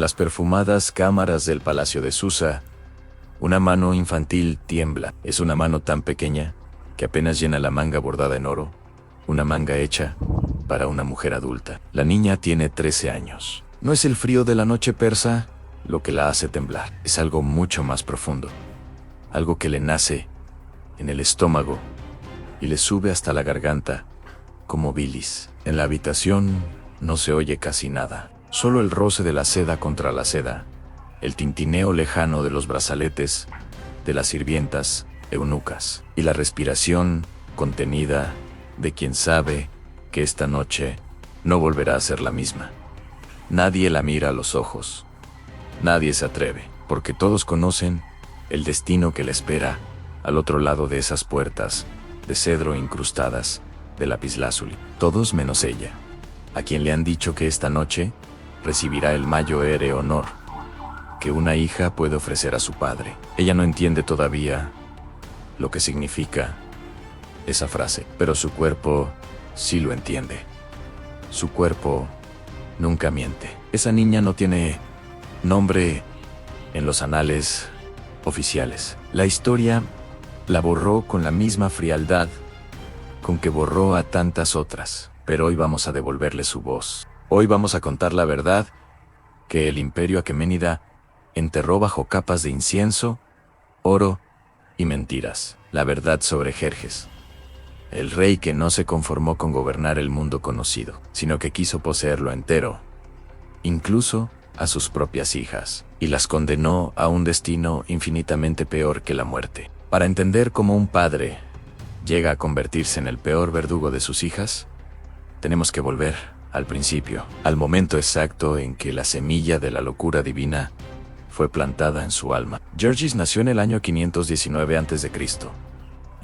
En las perfumadas cámaras del Palacio de Susa, una mano infantil tiembla. Es una mano tan pequeña que apenas llena la manga bordada en oro, una manga hecha para una mujer adulta. La niña tiene 13 años. No es el frío de la noche persa lo que la hace temblar, es algo mucho más profundo, algo que le nace en el estómago y le sube hasta la garganta como bilis. En la habitación no se oye casi nada, solo el roce de la seda contra la seda, el tintineo lejano de los brazaletes de las sirvientas eunucas y la respiración contenida de quien sabe que esta noche no volverá a ser la misma. Nadie la mira a los ojos, nadie se atreve, porque todos conocen el destino que le espera al otro lado de esas puertas de cedro incrustadas de lapislázuli. Todos menos ella, a quien le han dicho que esta noche recibirá el mayor honor que una hija puede ofrecer a su padre. Ella no entiende todavía lo que significa esa frase, pero su cuerpo sí lo entiende. Su cuerpo nunca miente. Esa niña no tiene nombre en los anales oficiales. La historia la borró con la misma frialdad con que borró a tantas otras, pero hoy vamos a devolverle su voz. Hoy vamos a contar la verdad que el imperio aqueménida enterró bajo capas de incienso, oro y mentiras. La verdad sobre Jerjes, el rey que no se conformó con gobernar el mundo conocido, sino que quiso poseerlo entero, incluso a sus propias hijas, y las condenó a un destino infinitamente peor que la muerte. Para entender cómo un padre llega a convertirse en el peor verdugo de sus hijas, tenemos que volver al principio, al momento exacto en que la semilla de la locura divina fue plantada en su alma. Georgis nació en el año 519 a.C.,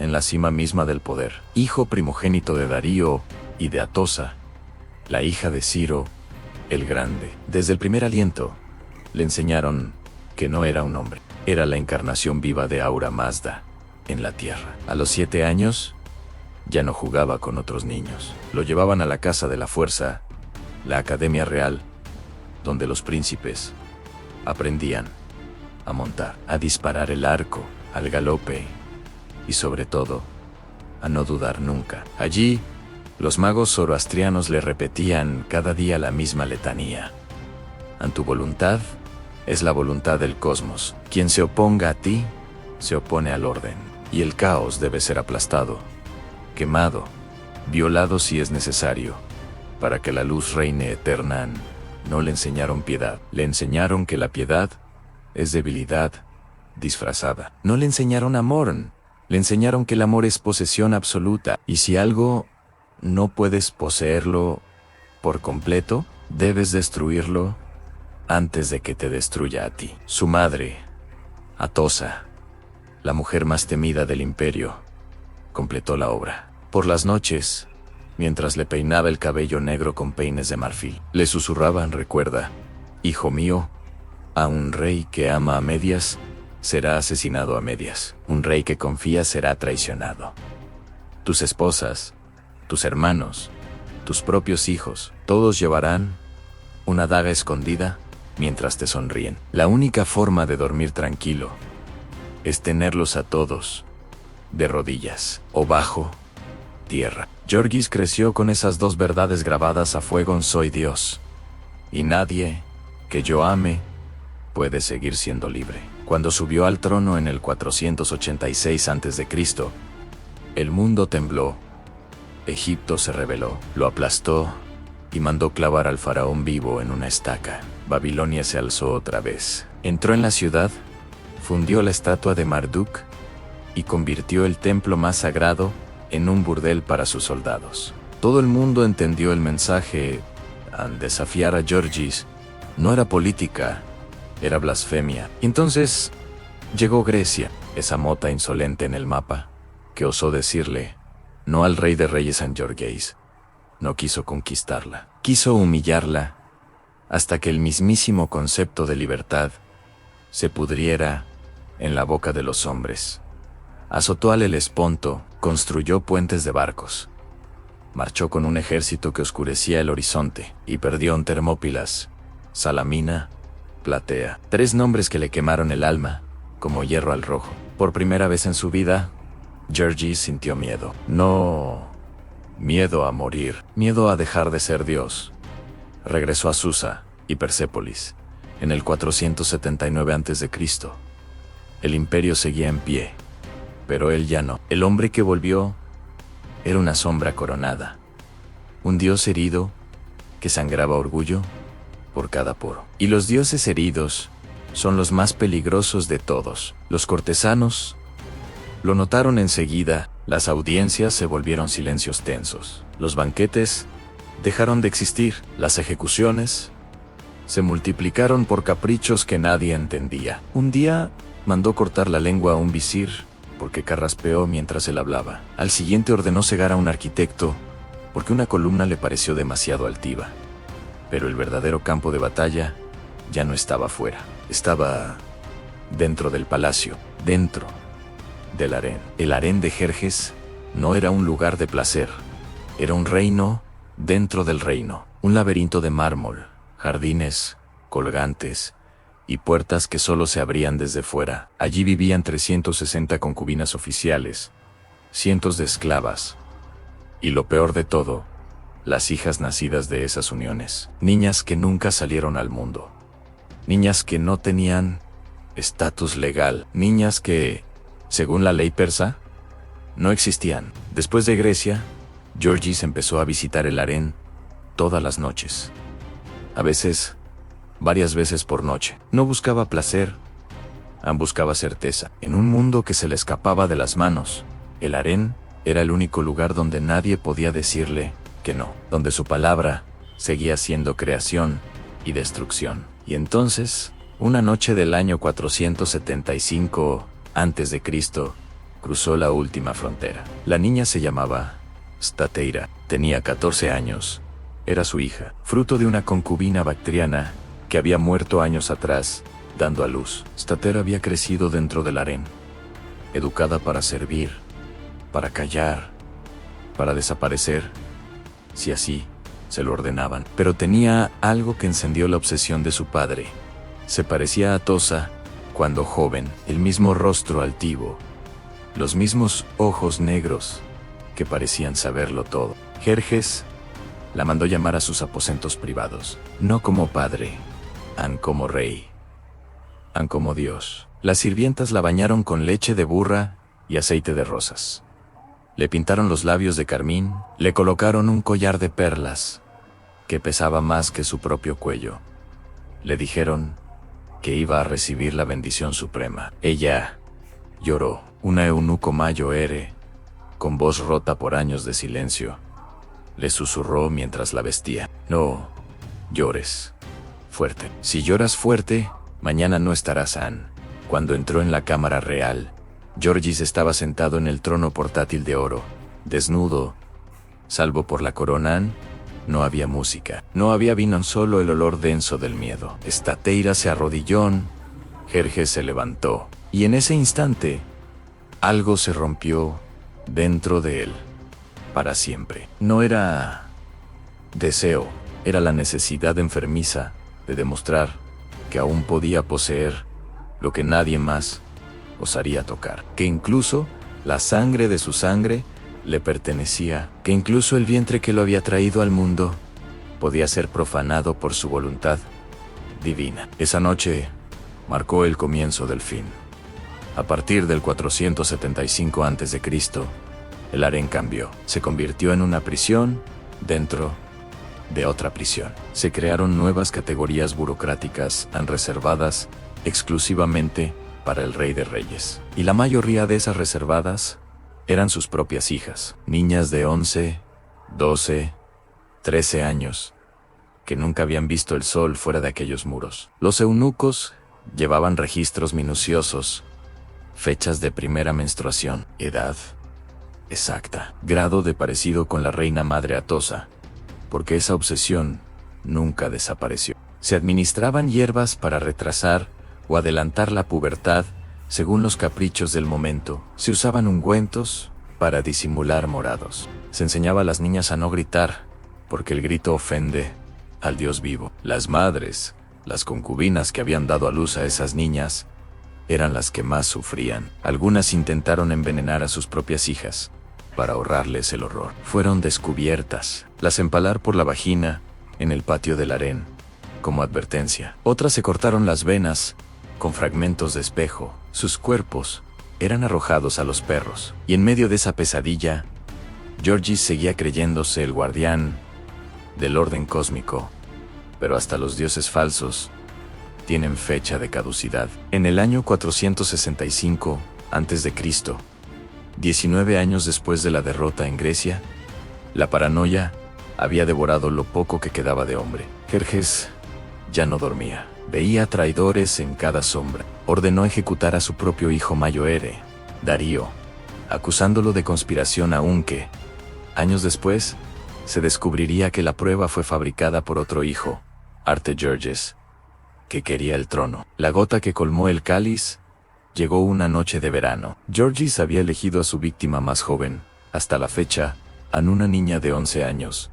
en la cima misma del poder, hijo primogénito de Darío y de Atosa, la hija de Ciro el Grande. Desde el primer aliento, le enseñaron que no era un hombre, era la encarnación viva de Ahura Mazda en la tierra. A los 7 años, ya no jugaba con otros niños. Lo llevaban a la casa de la fuerza, la Academia Real, donde los príncipes aprendían a montar, a disparar el arco, al galope y sobre todo, a no dudar nunca. Allí, los magos zoroastrianos le repetían cada día la misma letanía. Tu voluntad es la voluntad del cosmos. Quien se oponga a ti, se opone al orden. Y el caos debe ser aplastado, quemado, violado si es necesario, para que la luz reine eterna. No le enseñaron piedad, le enseñaron que la piedad es debilidad disfrazada. No le enseñaron amor, le enseñaron que el amor es posesión absoluta, y si algo no puedes poseerlo por completo, debes destruirlo antes de que te destruya a ti. Su madre, Atosa, la mujer más temida del imperio, completó la obra. Por las noches, mientras le peinaba el cabello negro con peines de marfil, le susurraban: recuerda, hijo mío, a un rey que ama a medias, será asesinado a medias. Un rey que confía será traicionado. Tus esposas, tus hermanos, tus propios hijos, todos llevarán una daga escondida mientras te sonríen. La única forma de dormir tranquilo es tenerlos a todos de rodillas o bajo tierra. Georgis creció con esas dos verdades grabadas a fuego: soy Dios, y nadie que yo ame puede seguir siendo libre. Cuando subió al trono en el 486 a.C., el mundo tembló, Egipto se rebeló, lo aplastó y mandó clavar al faraón vivo en una estaca. Babilonia se alzó otra vez. Entró en la ciudad, fundió la estatua de Marduk y convirtió el templo más sagrado en un burdel para sus soldados. Todo el mundo entendió el mensaje. Al desafiar a Georgis, no era política, era blasfemia. Entonces llegó Grecia, esa mota insolente en el mapa, que osó decirle no al rey de reyes San Georgeis. No quiso conquistarla, quiso humillarla, hasta que el mismísimo concepto de libertad se pudriera en la boca de los hombres. Azotó al Helesponto, construyó puentes de barcos, marchó con un ejército que oscurecía el horizonte y perdió en Termópilas, Salamina platea. 3 nombres que le quemaron el alma, como hierro al rojo. Por primera vez en su vida, Georgie sintió miedo. No miedo a morir, miedo a dejar de ser Dios. Regresó a Susa y Persépolis, en el 479 a.C. El imperio seguía en pie, pero él ya no. El hombre que volvió era una sombra coronada, un dios herido que sangraba orgullo por cada poro. Y los dioses heridos son los más peligrosos de todos. Los cortesanos lo notaron enseguida. Las audiencias se volvieron silencios tensos. Los banquetes dejaron de existir. Las ejecuciones se multiplicaron por caprichos que nadie entendía. Un día mandó cortar la lengua a un visir porque carraspeó mientras él hablaba. Al siguiente ordenó cegar a un arquitecto porque una columna le pareció demasiado altiva. Pero el verdadero campo de batalla ya no estaba fuera. Estaba dentro del palacio, dentro del harén. El harén de Jerjes no era un lugar de placer, era un reino dentro del reino, un laberinto de mármol, jardines, colgantes y puertas que solo se abrían desde fuera. Allí vivían 360 concubinas oficiales, cientos de esclavas y lo peor de todo, las hijas nacidas de esas uniones, niñas que nunca salieron al mundo, niñas que no tenían estatus legal, niñas que, según la ley persa, no existían. Después de Grecia, Georgios empezó a visitar el harén todas las noches. A veces, varias veces por noche. No buscaba placer, buscaba certeza. En un mundo que se le escapaba de las manos, el harén era el único lugar donde nadie podía decirle que no, donde su palabra seguía siendo creación y destrucción. Y entonces, una noche del año 475 a.C., cruzó la última frontera. La niña se llamaba Stateira, tenía 14 años, era su hija, fruto de una concubina bactriana que había muerto años atrás, dando a luz. Stateira había crecido dentro del harén, educada para servir, para callar, para desaparecer, si así se lo ordenaban. Pero tenía algo que encendió la obsesión de su padre. Se parecía a Atossa cuando joven, el mismo rostro altivo, los mismos ojos negros que parecían saberlo todo. Jerjes la mandó llamar a sus aposentos privados, no como padre, como rey, como Dios. Las sirvientas la bañaron con leche de burra y aceite de rosas. Le pintaron los labios de carmín, le colocaron un collar de perlas que pesaba más que su propio cuello. Le dijeron que iba a recibir la bendición suprema. Ella lloró. Una eunuco mayo ere, con voz rota por años de silencio, le susurró mientras la vestía. No llores fuerte. Si lloras fuerte, mañana no estarás san. Cuando entró en la cámara real, Georgios estaba sentado en el trono portátil de oro, desnudo. Salvo por la corona, no había música, no había vino, solo el olor denso del miedo. Stateira se arrodilló, Jerjes se levantó, y en ese instante, algo se rompió dentro de él, para siempre. No era deseo, era la necesidad enfermiza de demostrar que aún podía poseer lo que nadie más osaría tocar, que incluso la sangre de su sangre le pertenecía, que incluso el vientre que lo había traído al mundo podía ser profanado por su voluntad divina. Esa noche marcó el comienzo del fin. A partir del 475 a.C., el harén cambió. Se convirtió en una prisión dentro de otra prisión. Se crearon nuevas categorías burocráticas reservadas exclusivamente para el rey de reyes. Y la mayoría de esas reservadas eran sus propias hijas, niñas de 11, 12, 13 años, que nunca habían visto el sol fuera de aquellos muros. Los eunucos llevaban registros minuciosos, fechas de primera menstruación, edad exacta, grado de parecido con la reina madre Atossa, porque esa obsesión nunca desapareció. Se administraban hierbas para retrasar o adelantar la pubertad según los caprichos del momento. Se usaban ungüentos para disimular morados. Se enseñaba a las niñas a no gritar, porque el grito ofende al Dios vivo. Las madres Las concubinas que habían dado a luz a esas niñas eran las que más sufrían. Algunas intentaron envenenar a sus propias hijas para ahorrarles el horror. Fueron descubiertas. Las empalar por la vagina en el patio del harén, como advertencia. Otras se cortaron las venas con fragmentos de espejo. Sus cuerpos eran arrojados a los perros. Y en medio de esa pesadilla, Georgie seguía creyéndose el guardián del orden cósmico. Pero hasta los dioses falsos tienen fecha de caducidad. En el año 465 a.C., 19 años después de la derrota en Grecia, la paranoia había devorado lo poco que quedaba de hombre. Jerjes ya no dormía. Veía traidores en cada sombra. Ordenó ejecutar a su propio hijo Mayoere, Darío, acusándolo de conspiración, aunque, años después, se descubriría que la prueba fue fabricada por otro hijo, Artajerjes, que quería el trono. La gota que colmó el cáliz llegó una noche de verano. Georges había elegido a su víctima más joven, hasta la fecha, a una niña de 11 años,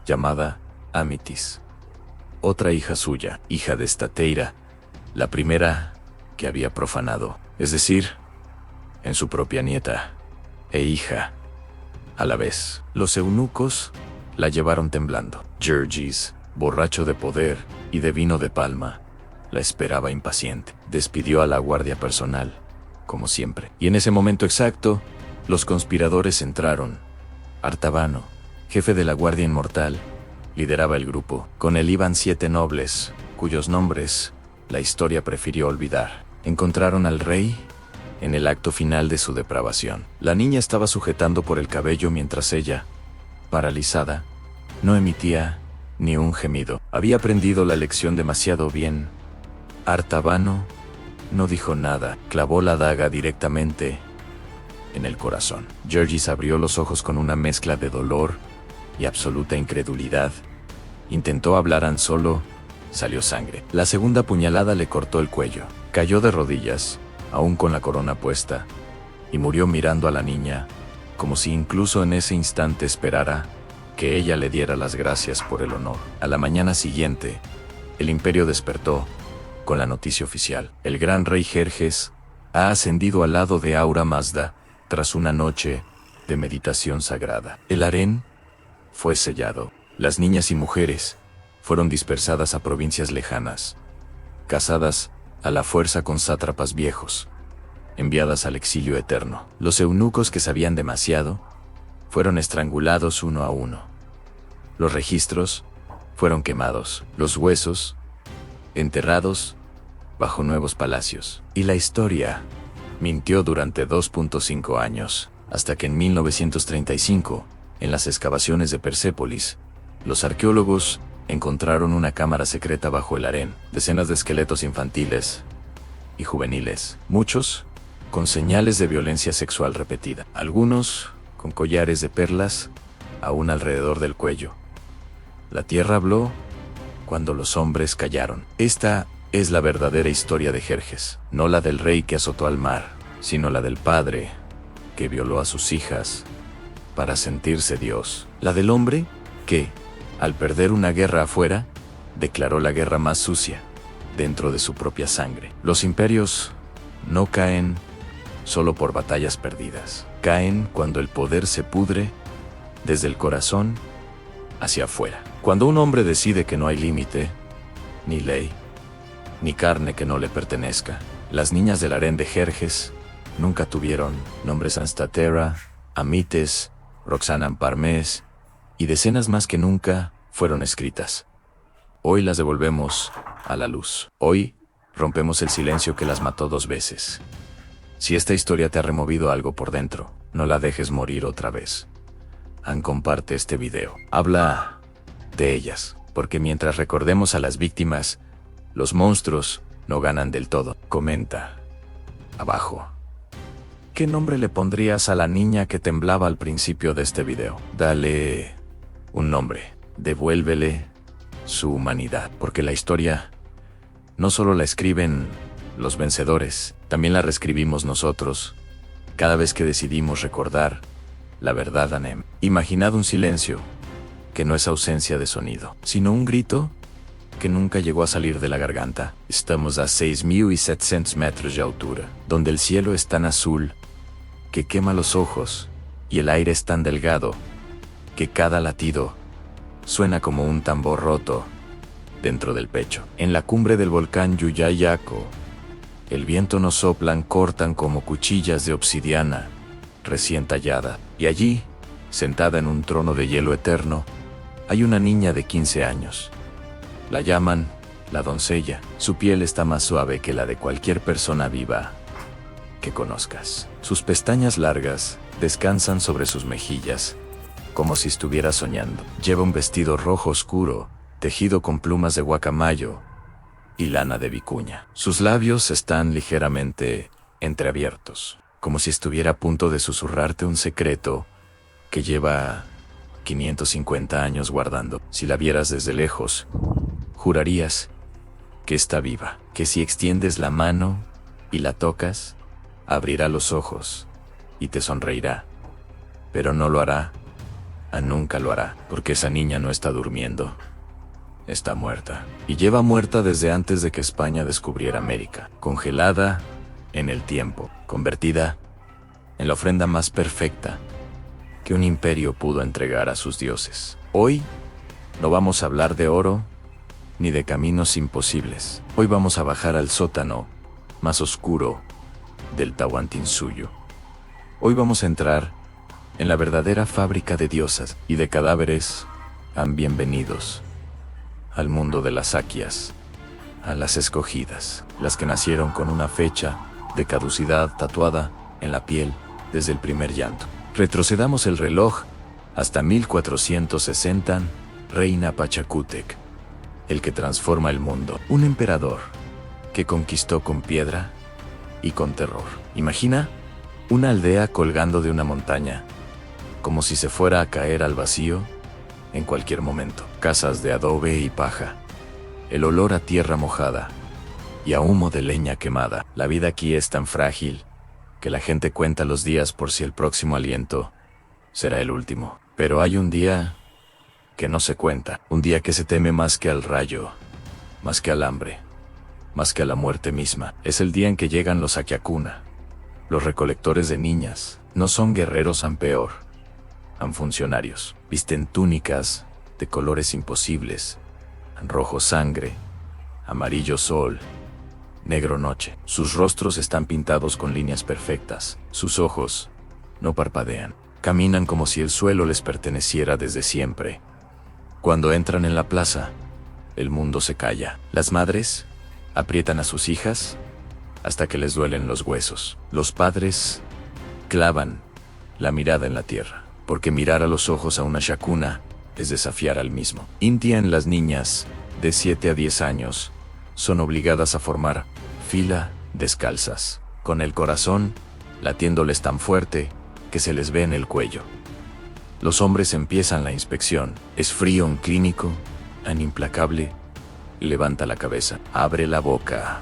llamada Amitis. Otra hija suya, hija de Stateira, la primera que había profanado, es decir, en su propia nieta e hija a la vez. Los eunucos la llevaron temblando. Georges, borracho de poder y de vino de palma, la esperaba impaciente. Despidió a la guardia personal, como siempre. Y en ese momento exacto, los conspiradores entraron. Artabano, jefe de la Guardia Inmortal, lideraba el grupo. Con él iban 7 nobles, cuyos nombres la historia prefirió olvidar. Encontraron al rey en el acto final de su depravación. La niña estaba sujetando por el cabello mientras ella, paralizada, no emitía ni un gemido. Había aprendido la lección demasiado bien. Artabano no dijo nada. Clavó la daga directamente en el corazón. Georges abrió los ojos con una mezcla de dolor y absoluta incredulidad. Intentó hablar, solo salió sangre. La segunda puñalada le cortó el cuello. Cayó de rodillas, aún con la corona puesta, y murió mirando a la niña, como si incluso en ese instante esperara que ella le diera las gracias por el honor. A la mañana siguiente, el imperio despertó con la noticia oficial. El gran rey Jerjes ha ascendido al lado de Ahura Mazda tras una noche de meditación sagrada. El harén fue sellado. Las niñas y mujeres fueron dispersadas a provincias lejanas, casadas a la fuerza con sátrapas viejos, enviadas al exilio eterno. Los eunucos que sabían demasiado fueron estrangulados uno a uno. Los registros fueron quemados, los huesos enterrados bajo nuevos palacios. Y la historia mintió durante 2.5 años, hasta que en 1935, en las excavaciones de Persépolis, los arqueólogos encontraron una cámara secreta bajo el harén, decenas de esqueletos infantiles y juveniles, muchos con señales de violencia sexual repetida, algunos con collares de perlas aún alrededor del cuello. La tierra habló cuando los hombres callaron. Esta es la verdadera historia de Jerjes, no la del rey que azotó al mar, sino la del padre que violó a sus hijas para sentirse Dios. La del hombre que, al perder una guerra afuera, declaró la guerra más sucia dentro de su propia sangre. Los imperios no caen solo por batallas perdidas. Caen cuando el poder se pudre desde el corazón hacia afuera. Cuando un hombre decide que no hay límite, ni ley, ni carne que no le pertenezca. Las niñas del harén de Jerjes nunca tuvieron nombres. Anstatera, Amites, Roxana Parmes y decenas más que nunca fueron escritas. Hoy las devolvemos a la luz. Hoy rompemos el silencio que las mató 2 veces. Si esta historia te ha removido algo por dentro, no la dejes morir otra vez. Comparte este video. Habla de ellas, porque mientras recordemos a las víctimas, los monstruos no ganan del todo. Comenta abajo. ¿Qué nombre le pondrías a la niña que temblaba al principio de este video? Dale un nombre. Devuélvele su humanidad, porque la historia no solo la escriben los vencedores, también la reescribimos nosotros, cada vez que decidimos recordar la verdad. Imaginad un silencio que no es ausencia de sonido, sino un grito que nunca llegó a salir de la garganta. Estamos a 6.700 metros de altura, donde el cielo es tan azul que quema los ojos y el aire es tan delgado que cada latido suena como un tambor roto dentro del pecho. En la cumbre del volcán Yuyayaco, el viento nos soplan, cortan como cuchillas de obsidiana recién tallada. Y allí, sentada en un trono de hielo eterno, hay una niña de 15 años. La llaman la doncella. Su piel está más suave que la de cualquier persona viva que conozcas. Sus pestañas largas descansan sobre sus mejillas, como si estuviera soñando. Lleva un vestido rojo oscuro, tejido con plumas de guacamayo y lana de vicuña. Sus labios están ligeramente entreabiertos, como si estuviera a punto de susurrarte un secreto que lleva 550 años guardando. Si la vieras desde lejos, jurarías que está viva, que si extiendes la mano y la tocas, abrirá los ojos y te sonreirá. Pero no lo hará, nunca lo hará, porque esa niña no está durmiendo. Está muerta. Y lleva muerta desde antes de que España descubriera América. Congelada en el tiempo, convertida en la ofrenda más perfecta que un imperio pudo entregar a sus dioses. Hoy no vamos a hablar de oro ni de caminos imposibles. Hoy vamos a bajar al sótano más oscuro del Tahuantinsuyo. Hoy vamos a entrar en la verdadera fábrica de diosas y de cadáveres. Bienvenidos al mundo de las Aquias, a las escogidas, las que nacieron con una fecha de caducidad tatuada en la piel desde el primer llanto. Retrocedamos el reloj hasta 1460, Reina Pachacútec, el que transforma el mundo, un emperador que conquistó con piedra y con terror. Imagina una aldea colgando de una montaña, como si se fuera a caer al vacío en cualquier momento. Casas de adobe y paja, el olor a tierra mojada y a humo de leña quemada. La vida aquí es tan frágil que la gente cuenta los días por si el próximo aliento será el último. Pero hay un día que no se cuenta, un día que se teme más que al rayo, más que al hambre, más que a la muerte misma. Es el día en que llegan los Aquiacuna, los recolectores de niñas. No son guerreros, peor, funcionarios. Visten túnicas de colores imposibles: rojo sangre, amarillo sol, negro noche. Sus rostros están pintados con líneas perfectas. Sus ojos no parpadean. Caminan como si el suelo les perteneciera desde siempre. Cuando entran en la plaza, el mundo se calla. Las madres aprietan a sus hijas hasta que les duelen los huesos. Los padres clavan la mirada en la tierra, porque mirar a los ojos a una Shakuna es desafiar al mismo. En las niñas de 7 a 10 años son obligadas a formar fila descalzas, con el corazón latiéndoles tan fuerte que se les ve en el cuello. Los hombres empiezan la inspección. Es frío, un clínico, implacable. Levanta la cabeza, abre la boca.